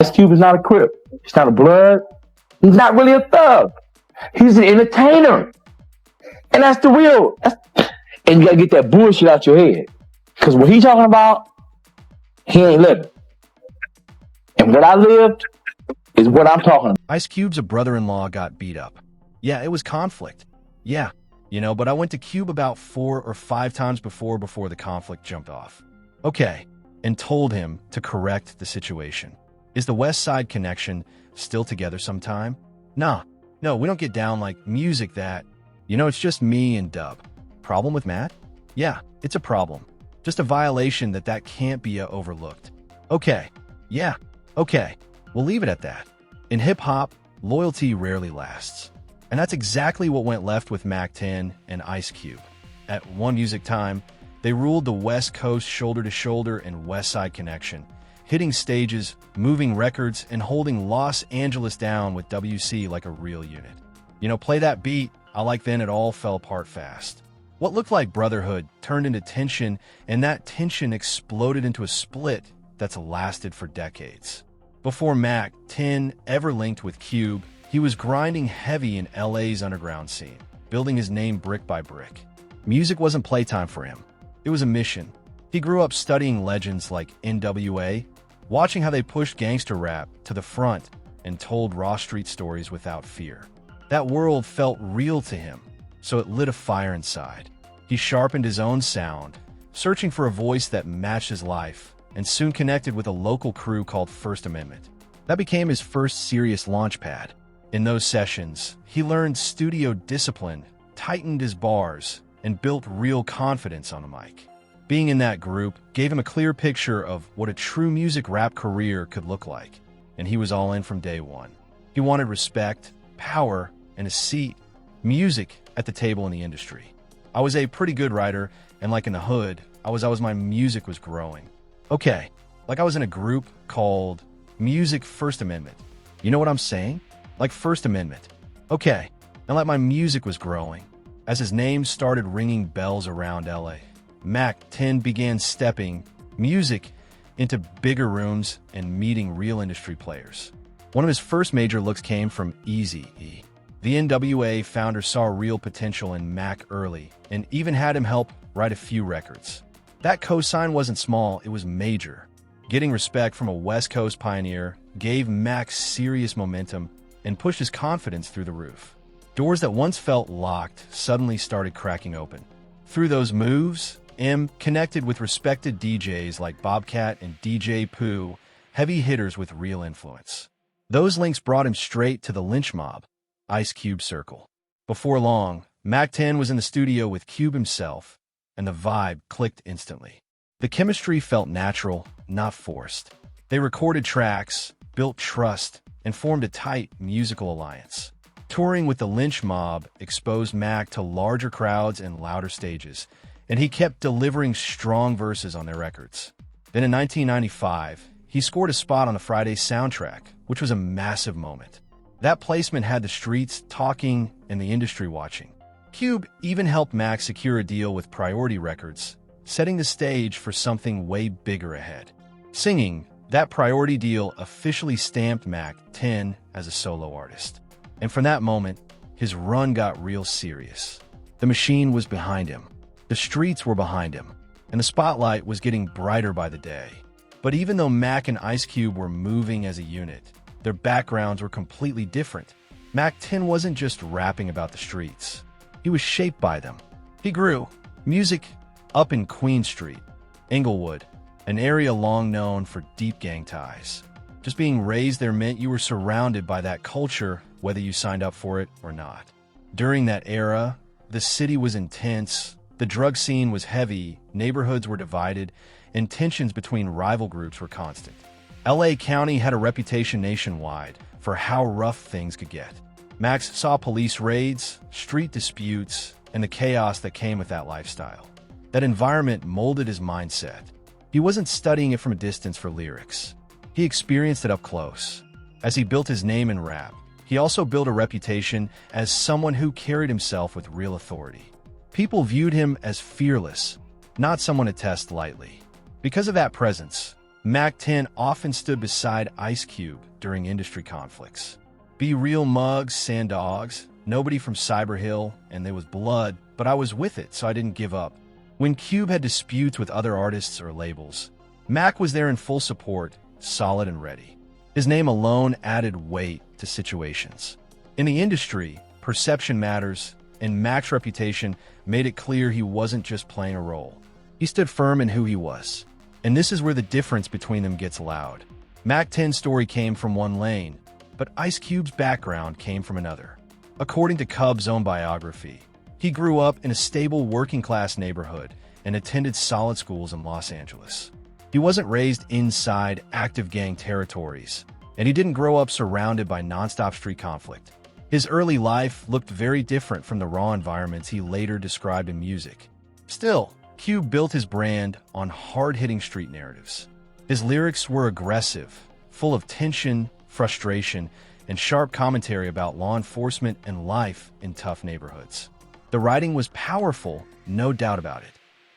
Ice Cube is not a Crip. He's not a Blood. He's not really a thug. He's an entertainer. And that's the real. And you gotta get that bullshit out your head. Because what he's talking about, he ain't living. And what I lived is what I'm talking about. Ice Cube's brother-in-law got beat up. Yeah, it was conflict. Yeah, but I went to Cube about 4 or 5 times before the conflict jumped off. Okay, and told him to correct the situation. Is the West Side Connection still together sometime? Nah, no, we don't get down like music that. It's just me and Dub. Problem with Matt? Yeah, it's a problem. Just a violation that can't be overlooked. Okay, yeah, okay, we'll leave it at that. In hip-hop, loyalty rarely lasts. And that's exactly what went left with Mack 10 and Ice Cube. At One Music Time, they ruled the West Coast shoulder to shoulder in West Side Connection, hitting stages, moving records, and holding Los Angeles down with WC like a real unit. Play that beat, I like then it all fell apart fast. What looked like brotherhood turned into tension, and that tension exploded into a split that's lasted for decades. Before Mack 10 ever linked with Cube, he was grinding heavy in LA's underground scene, building his name brick by brick. Music wasn't playtime for him. It was a mission. He grew up studying legends like NWA, watching how they pushed gangster rap to the front and told raw street stories without fear. That world felt real to him, so it lit a fire inside. He sharpened his own sound, searching for a voice that matched his life, and soon connected with a local crew called First Amendment. That became his first serious launchpad. In those sessions, he learned studio discipline, tightened his bars, and built real confidence on the mic. Being in that group gave him a clear picture of what a true music rap career could look like, and he was all in from day one. He wanted respect, power, and a seat, music at the table in the industry. I was a pretty good writer, and like in the hood, my music was growing. Okay, like I was in a group called Music First Amendment. You know what I'm saying? Like First Amendment. Okay, and like my music was growing. As his name started ringing bells around LA, Mack 10 began stepping music into bigger rooms and meeting real industry players. One of his first major looks came from Eazy-E. The NWA founder saw real potential in Mack early and even had him help write a few records. That cosign wasn't small, it was major. Getting respect from a West Coast pioneer gave Mack serious momentum and pushed his confidence through the roof. Doors that once felt locked suddenly started cracking open. Through those moves, M connected with respected DJs like Bobcat and DJ Pooh, heavy hitters with real influence. Those links brought him straight to the lynch mob, Ice Cube circle. Before long, Mack 10 was in the studio with Cube himself, and the vibe clicked instantly. The chemistry felt natural, not forced. They recorded tracks, built trust, and formed a tight musical alliance. Touring with the lynch mob exposed Mack to larger crowds and louder stages, and he kept delivering strong verses on their records. Then in 1995, he scored a spot on the Friday soundtrack, which was a massive moment. That placement had the streets talking and the industry watching. Cube even helped Mack secure a deal with Priority Records, setting the stage for something way bigger ahead. Singing, that Priority deal officially stamped Mack 10 as a solo artist. And from that moment, his run got real serious. The machine was behind him. The streets were behind him. And the spotlight was getting brighter by the day. But even though Mack and Ice Cube were moving as a unit, their backgrounds were completely different. Mack 10 wasn't just rapping about the streets. He was shaped by them. He grew music up in Queen Street, Inglewood, an area long known for deep gang ties. Just being raised there meant you were surrounded by that culture, whether you signed up for it or not. During that era, the city was intense, the drug scene was heavy, neighborhoods were divided, and tensions between rival groups were constant. LA County had a reputation nationwide for how rough things could get. Max saw police raids, street disputes, and the chaos that came with that lifestyle. That environment molded his mindset. He wasn't studying it from a distance for lyrics. He experienced it up close. As he built his name in rap, he also built a reputation as someone who carried himself with real authority. People viewed him as fearless, not someone to test lightly. Because of that presence, Mack 10 often stood beside Ice Cube during industry conflicts. Be real mugs, sand dogs, nobody from Cyber Hill, and there was blood, but I was with it, so I didn't give up. When Cube had disputes with other artists or labels, Mack was there in full support, solid and ready. His name alone added weight to situations. In the industry, perception matters, and Mack's reputation made it clear he wasn't just playing a role. He stood firm in who he was. And this is where the difference between them gets loud. Mack 10's story came from one lane, but Ice Cube's background came from another. According to Cub's own biography, he grew up in a stable working-class neighborhood and attended solid schools in Los Angeles. He wasn't raised inside active gang territories, and he didn't grow up surrounded by nonstop street conflict. His early life looked very different from the raw environments he later described in music. Still, Cube built his brand on hard-hitting street narratives. His lyrics were aggressive, full of tension, frustration, and sharp commentary about law enforcement and life in tough neighborhoods. The writing was powerful, no doubt about it.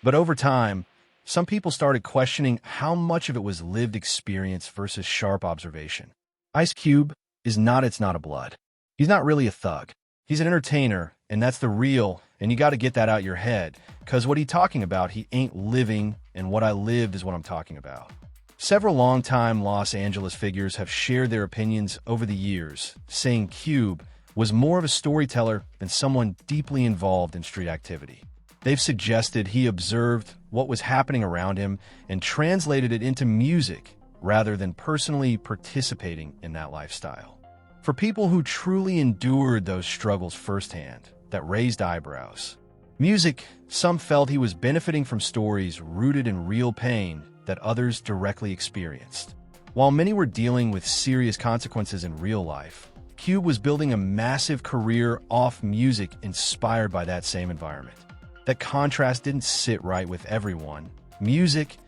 But over time, some people started questioning how much of it was lived experience versus sharp observation. Ice Cube is not It's Not a Blood. He's not really a thug. He's an entertainer, and that's the real, and you got to get that out your head, because what he's talking about, he ain't living, and what I lived is what I'm talking about. Several longtime Los Angeles figures have shared their opinions over the years, saying Cube was more of a storyteller than someone deeply involved in street activity. They've suggested he observed what was happening around him and translated it into music rather than personally participating in that lifestyle. For people who truly endured those struggles firsthand, that raised eyebrows. Music, some felt he was benefiting from stories rooted in real pain that others directly experienced. While many were dealing with serious consequences in real life, Cube was building a massive career off music inspired by that same environment. That contrast didn't sit right with everyone. Music,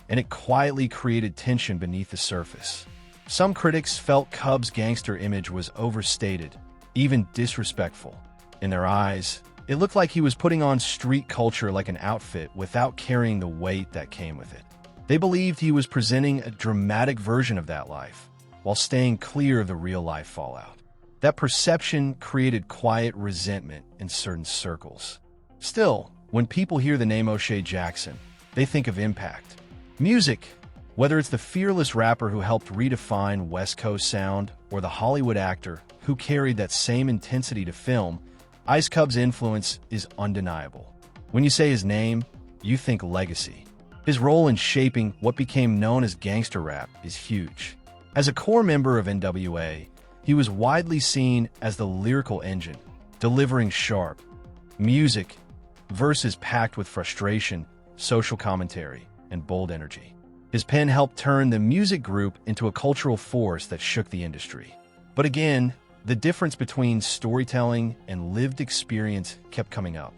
and it quietly created tension beneath the surface. Some critics felt Cub's gangster image was overstated, even disrespectful. In their eyes, it looked like he was putting on street culture like an outfit without carrying the weight that came with it. They believed he was presenting a dramatic version of that life, while staying clear of the real-life fallout. That perception created quiet resentment in certain circles. Still, when people hear the name O'Shea Jackson, they think of impact. Music, whether it's the fearless rapper who helped redefine West Coast sound or the Hollywood actor who carried that same intensity to film, Ice Cub's influence is undeniable. When you say his name, you think legacy. His role in shaping what became known as gangster rap is huge. As a core member of NWA, he was widely seen as the lyrical engine, delivering sharp music, verses packed with frustration, social commentary, and bold energy. His pen helped turn the music group into a cultural force that shook the industry. But again, the difference between storytelling and lived experience kept coming up.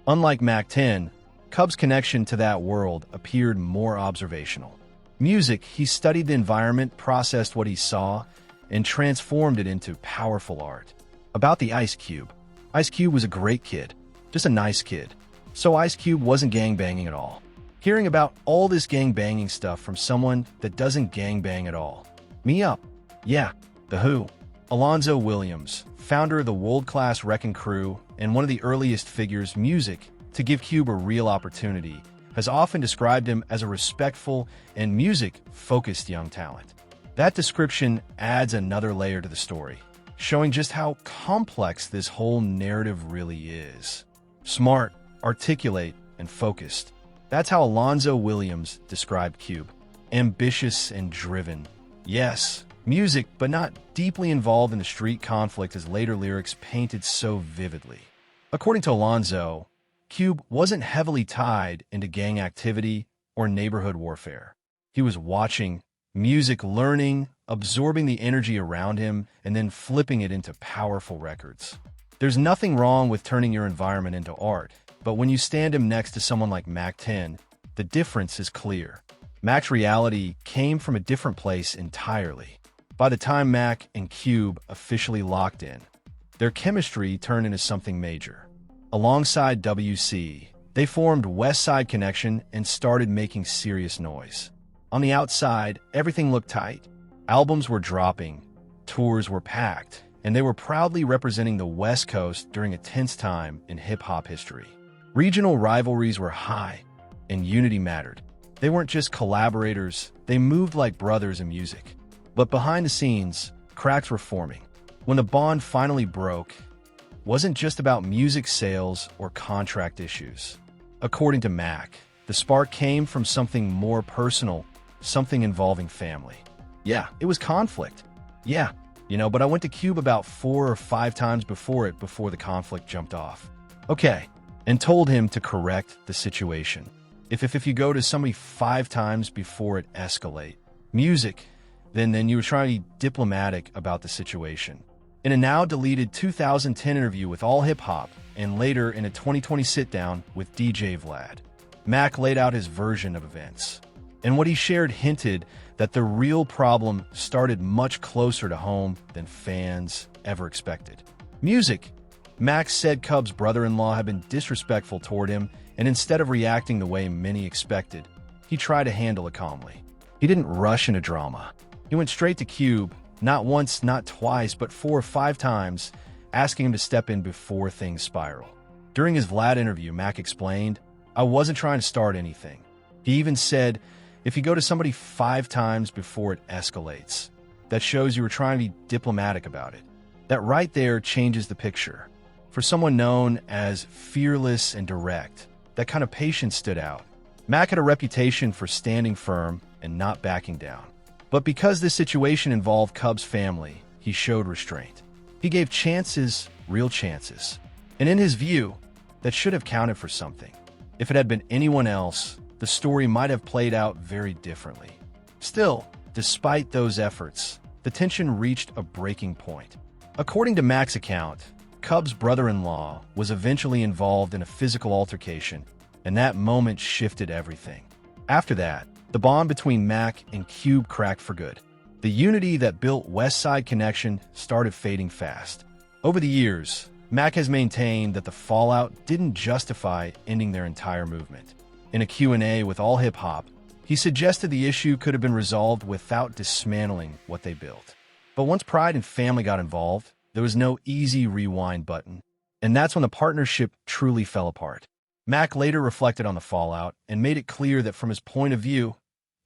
Unlike Mack 10, Cub's connection to that world appeared more observational. Music, he studied the environment, processed what he saw, and transformed it into powerful art. About the Ice Cube was a great kid, just a nice kid. So Ice Cube wasn't gangbanging at all. Hearing about all this gangbanging stuff from someone that doesn't gangbang at all. Me up. Yeah, The Who. Alonzo Williams, founder of the world-class Wrecking Crew and one of the earliest figures music to give Cube a real opportunity, has often described him as a respectful and music-focused young talent. That description adds another layer to the story, showing just how complex this whole narrative really is. Smart, articulate, and focused. That's how Alonzo Williams described Cube. Ambitious and driven. Yes, music, but not deeply involved in the street conflict as later lyrics painted so vividly. According to Alonzo, Cube wasn't heavily tied into gang activity or neighborhood warfare. He was watching music, learning, absorbing the energy around him, and then flipping it into powerful records. There's nothing wrong with turning your environment into art, but when you stand him next to someone like Mack 10, the difference is clear. Mack's reality came from a different place entirely. By the time Mack and Cube officially locked in, their chemistry turned into something major. Alongside WC, they formed West Side Connection and started making serious noise. On the outside, everything looked tight. Albums were dropping, tours were packed, and they were proudly representing the West Coast during a tense time in hip-hop history. Regional rivalries were high, and unity mattered. They weren't just collaborators, they moved like brothers in music. But behind the scenes, cracks were forming. When the bond finally broke, it wasn't just about music sales or contract issues. According to Mack, the spark came from something more personal, something involving family. Yeah, it was conflict. Yeah, but I went to Cube about 4 or 5 times before the conflict jumped off. Okay, and told him to correct the situation. If you go to somebody 5 times before it escalate, music, then you were trying to be diplomatic about the situation. In a now-deleted 2010 interview with All Hip Hop, and later in a 2020 sit-down with DJ Vlad, Mack laid out his version of events. And what he shared hinted that the real problem started much closer to home than fans ever expected. Music. Mack said Cub's brother-in-law had been disrespectful toward him, and instead of reacting the way many expected, he tried to handle it calmly. He didn't rush into drama. He went straight to Cube, not once, not twice, but 4 or 5 times, asking him to step in before things spiral. During his Vlad interview, Mack explained, "I wasn't trying to start anything." He even said, "If you go to somebody 5 times before it escalates, that shows you were trying to be diplomatic about it." That right there changes the picture. For someone known as fearless and direct, that kind of patience stood out. Mack had a reputation for standing firm and not backing down. But because this situation involved Cub's family, he showed restraint. He gave chances, real chances. And in his view, that should have counted for something. If it had been anyone else, the story might have played out very differently. Still, despite those efforts, the tension reached a breaking point. According to Mack's account, Cub's brother-in-law was eventually involved in a physical altercation, and that moment shifted everything. After that, the bond between Mack and Cube cracked for good. The unity that built West Side Connection started fading fast. Over the years, Mack has maintained that the fallout didn't justify ending their entire movement. In a Q&A with All Hip Hop, he suggested the issue could have been resolved without dismantling what they built. But once pride and family got involved, there was no easy rewind button, and that's when the partnership truly fell apart. Mack later reflected on the fallout and made it clear that from his point of view,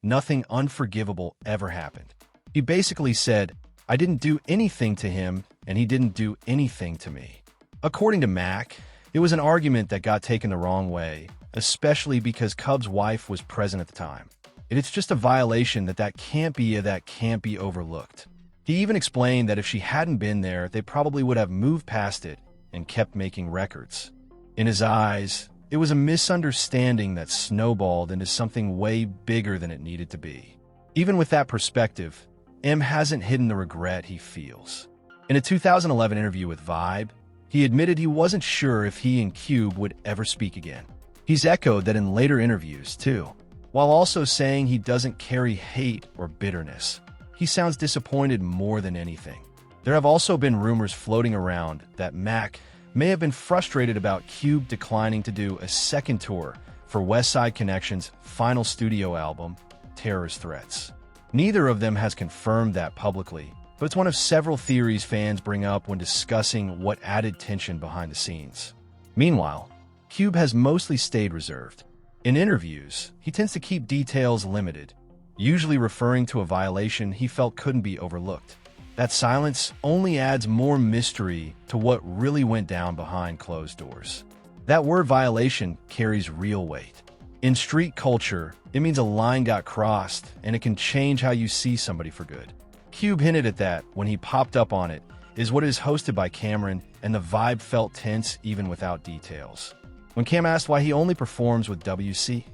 nothing unforgivable ever happened. He basically said, "I didn't do anything to him, and he didn't do anything to me." According to Mack, it was an argument that got taken the wrong way, especially because Cub's wife was present at the time. It's just a violation that can't be overlooked. He even explained that if she hadn't been there, they probably would have moved past it and kept making records. In his eyes, it was a misunderstanding that snowballed into something way bigger than it needed to be. Even with that perspective, M hasn't hidden the regret he feels. In a 2011 interview with Vibe, he admitted he wasn't sure if he and Cube would ever speak again. He's echoed that in later interviews, too, while also saying he doesn't carry hate or bitterness. He sounds disappointed more than anything. There have also been rumors floating around that Mack may have been frustrated about Cube declining to do a second tour for West Side Connection's final studio album, Terrorist Threats. Neither of them has confirmed that publicly, but it's one of several theories fans bring up when discussing what added tension behind the scenes. Meanwhile, Cube has mostly stayed reserved. In interviews, he tends to keep details limited, usually referring to a violation he felt couldn't be overlooked. That silence only adds more mystery to what really went down behind closed doors. That word violation carries real weight. In street culture, it means a line got crossed, and it can change how you see somebody for good. Cube hinted at that when he popped up on it, is what is hosted by Cameron, and the vibe felt tense even without details. When Cam asked why he only performs with WC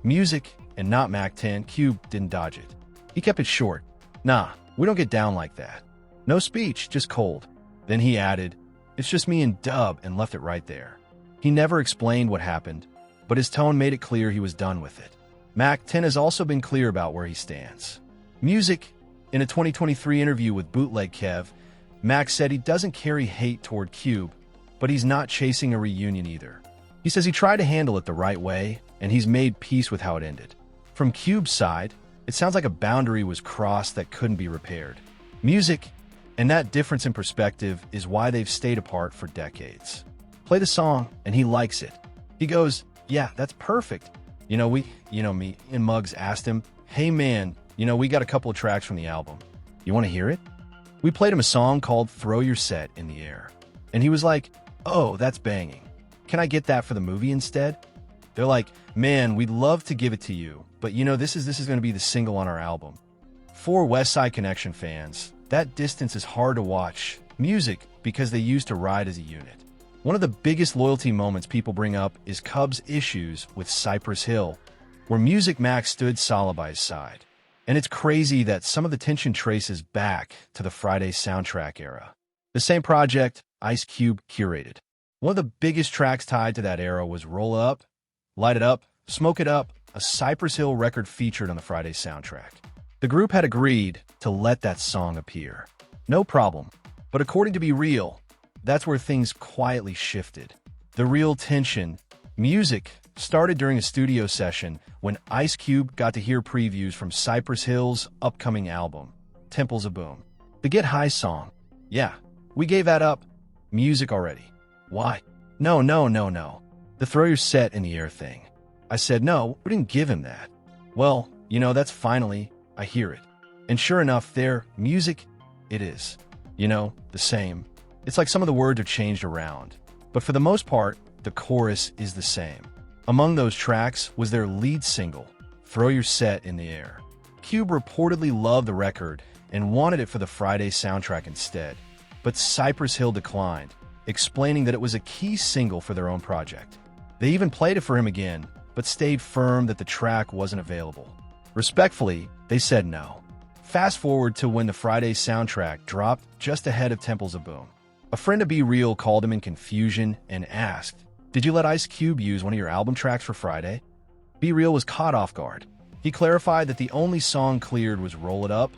Music and not Mac 10, Cube didn't dodge it. He kept it short. "Nah, we don't get down like that. No speech, just cold." Then he added, "It's just me and Dub," and left it right there. He never explained what happened, but his tone made it clear he was done with it. Mac 10 has also been clear about where he stands. Music. In a 2023 interview with Bootleg Kev, Mac said he doesn't carry hate toward Cube, but he's not chasing a reunion either. He says he tried to handle it the right way, and he's made peace with how it ended. From Cube's side, It sounds like a boundary was crossed that couldn't be repaired. Music and that difference in perspective is why they've stayed apart for decades. Play the song and he likes it. He goes, yeah, that's perfect. Me and Muggs asked him, hey man, we got a couple of tracks from the album. You want to hear it? We played him a song called Throw Your Set in the Air. And he was like, oh, that's banging. Can I get that for the movie instead? They're like, man, we'd love to give it to you, but this is going to be the single on our album. For West Side Connection fans, that distance is hard to watch music because they used to ride as a unit. One of the biggest loyalty moments people bring up is Cub's issues with Cypress Hill, where Music Mack stood solid by his side. And it's crazy that some of the tension traces back to the Friday soundtrack era. The same project Ice Cube curated. One of the biggest tracks tied to that era was Roll Up, Light It Up, Smoke It Up, a Cypress Hill record featured on the Friday soundtrack. The group had agreed to let that song appear. No problem. But according to Be Real, that's where things quietly shifted. The real tension, music, started during a studio session when Ice Cube got to hear previews from Cypress Hill's upcoming album, Temples of Boom. The Get High song. Yeah, we gave that up. Music already. Why? No. The Throw Your Set in the Air thing. I said, no, we didn't give him that. Well, that's finally, I hear it. And sure enough, their music, it is. The same. It's like some of the words are changed around. But for the most part, the chorus is the same. Among those tracks was their lead single, Throw Your Set in the Air. Cube reportedly loved the record and wanted it for the Friday soundtrack instead. But Cypress Hill declined, explaining that it was a key single for their own project. They even played it for him again, but stayed firm that the track wasn't available. Respectfully, they said no. Fast forward to when the Friday soundtrack dropped just ahead of Temples of Boom. A friend of Be Real called him in confusion and asked, did you let Ice Cube use one of your album tracks for Friday? Be Real was caught off guard. He clarified that the only song cleared was Roll It Up,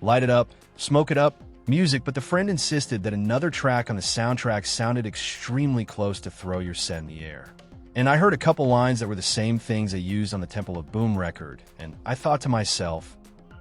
Light It Up, Smoke It Up, Music, but the friend insisted that another track on the soundtrack sounded extremely close to Throw Your Set in the Air. And I heard a couple lines that were the same things they used on the Temple of Boom record, and I thought to myself,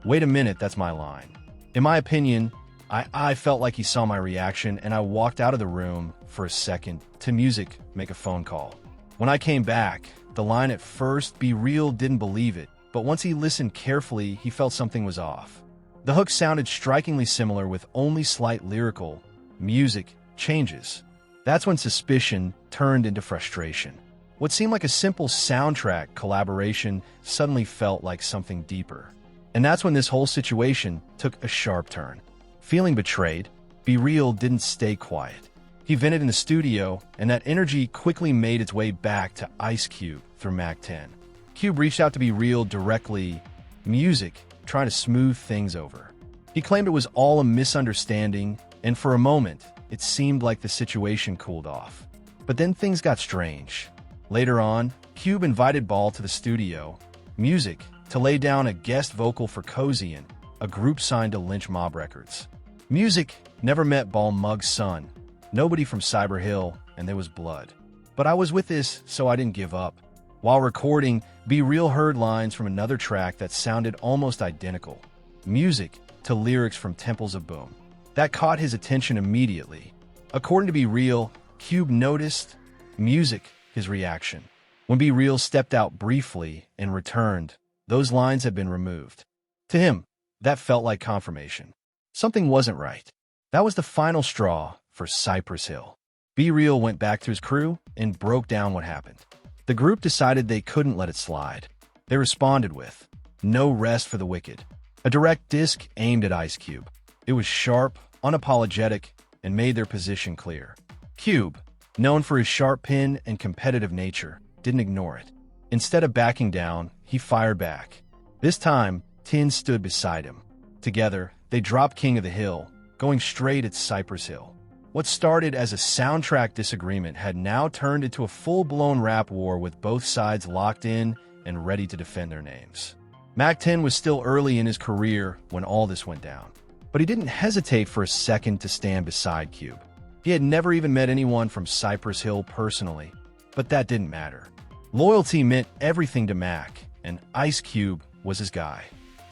wait a minute, that's my line. In my opinion, I felt like he saw my reaction, and I walked out of the room for a second to Music make a phone call. When I came back, the line at first, Be Real didn't believe it, but once he listened carefully, he felt something was off. The hook sounded strikingly similar with only slight lyrical music changes. That's when suspicion turned into frustration. What seemed like a simple soundtrack collaboration suddenly felt like something deeper. And that's when this whole situation took a sharp turn. Feeling betrayed, Be Real didn't stay quiet. He vented in the studio, and that energy quickly made its way back to Ice Cube through Mack 10. Cube reached out to Be Real directly, Music, trying to smooth things over. He claimed it was all a misunderstanding, and for a moment, it seemed like the situation cooled off. But then things got strange. Later on, Cube invited Ball to the studio, Music, to lay down a guest vocal for Cozian, a group signed to Lynch Mob Records. Music never met Ball Muggs' son, nobody from Cyber Hill, and there was blood. But I was with this, so I didn't give up. While recording, Be Real heard lines from another track that sounded almost identical. Music to lyrics from Temples of Boom. That caught his attention immediately. According to Be Real, Cube noticed, Music, his reaction. When Be Real stepped out briefly and returned, those lines had been removed. To him, that felt like confirmation. Something wasn't right. That was the final straw for Cypress Hill. Be Real went back to his crew and broke down what happened. The group decided they couldn't let it slide. They responded with, No Rest for the Wicked, a direct disc aimed at Ice Cube. It was sharp, unapologetic, and made their position clear. Cube, known for his sharp pen and competitive nature, didn't ignore it. Instead of backing down, he fired back. This time, Tin stood beside him. Together, they dropped King of the Hill, going straight at Cypress Hill. What started as a soundtrack disagreement had now turned into a full-blown rap war with both sides locked in and ready to defend their names. Mack 10 was still early in his career when all this went down, but he didn't hesitate for a second to stand beside Cube. He had never even met anyone from Cypress Hill personally, but that didn't matter. Loyalty meant everything to Mack, and Ice Cube was his guy.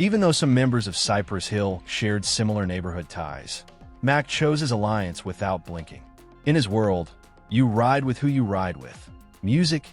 Even though some members of Cypress Hill shared similar neighborhood ties, Mack chose his alliance without blinking. In his world, you ride with who you ride with. Music,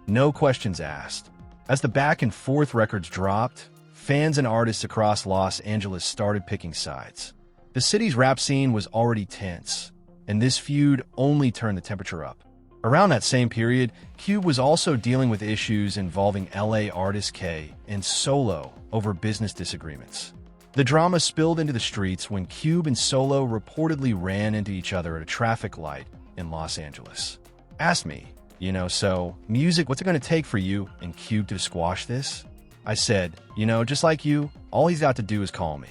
no questions asked. As the back and forth records dropped, fans and artists across Los Angeles started picking sides. The city's rap scene was already tense, and this feud only turned the temperature up. Around that same period, Cube was also dealing with issues involving LA artist K and Solo over business disagreements. The drama spilled into the streets when Cube and Solo reportedly ran into each other at a traffic light in Los Angeles. Asked me, so, music, what's it going to take for you and Cube to squash this? I said, just like you, all he's got to do is call me.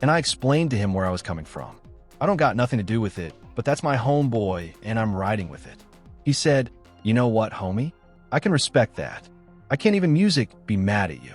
And I explained to him where I was coming from. I don't got nothing to do with it, but that's my homeboy and I'm riding with it. He said, you know what, homie? I can respect that. I can't even music be mad at you.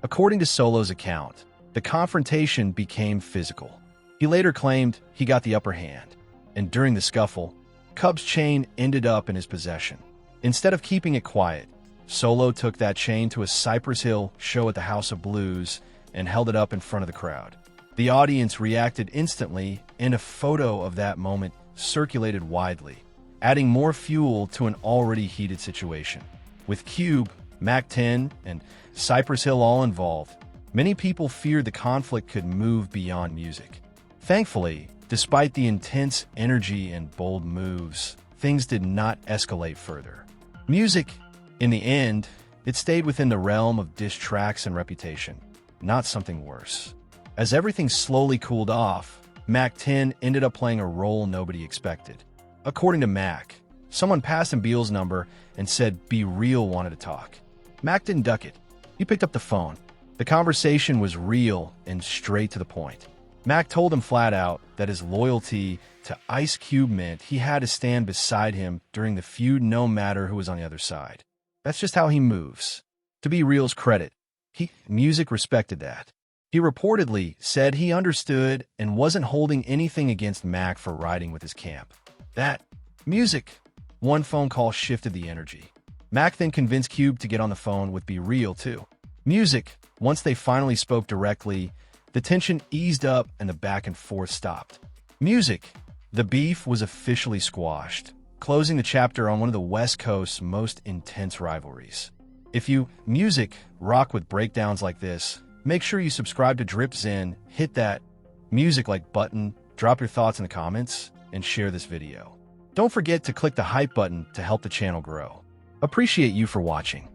According to Solo's account, the confrontation became physical. He later claimed he got the upper hand, and during the scuffle, Cub's chain ended up in his possession. Instead of keeping it quiet, Solo took that chain to a Cypress Hill show at the House of Blues and held it up in front of the crowd. The audience reacted instantly, and a photo of that moment circulated widely, adding more fuel to an already heated situation. With Cube, Mack 10, and Cypress Hill all involved, many people feared the conflict could move beyond music. Thankfully, despite the intense energy and bold moves, things did not escalate further. Music, in the end, it stayed within the realm of diss tracks and reputation, not something worse. As everything slowly cooled off, Mack 10 ended up playing a role nobody expected. According to Mack, someone passed him Beal's number and said Be Real wanted to talk. Mack didn't duck it. He picked up the phone. The conversation was real and straight to the point. Mack told him flat out that his loyalty to Ice Cube meant he had to stand beside him during the feud no matter who was on the other side. That's just how he moves. To Be Real's credit, music respected that. He reportedly said he understood and wasn't holding anything against Mack for riding with his camp. That music, one phone call shifted the energy. Mack then convinced Cube to get on the phone with Be Real too. Music, once they finally spoke directly, the tension eased up and the back and forth stopped. Music, the beef was officially squashed, closing the chapter on one of the West Coast's most intense rivalries. If you, music, rock with breakdowns like this, make sure you subscribe to Dripzine, hit that music like button, drop your thoughts in the comments, and share this video. Don't forget to click the hype button to help the channel grow. Appreciate you for watching.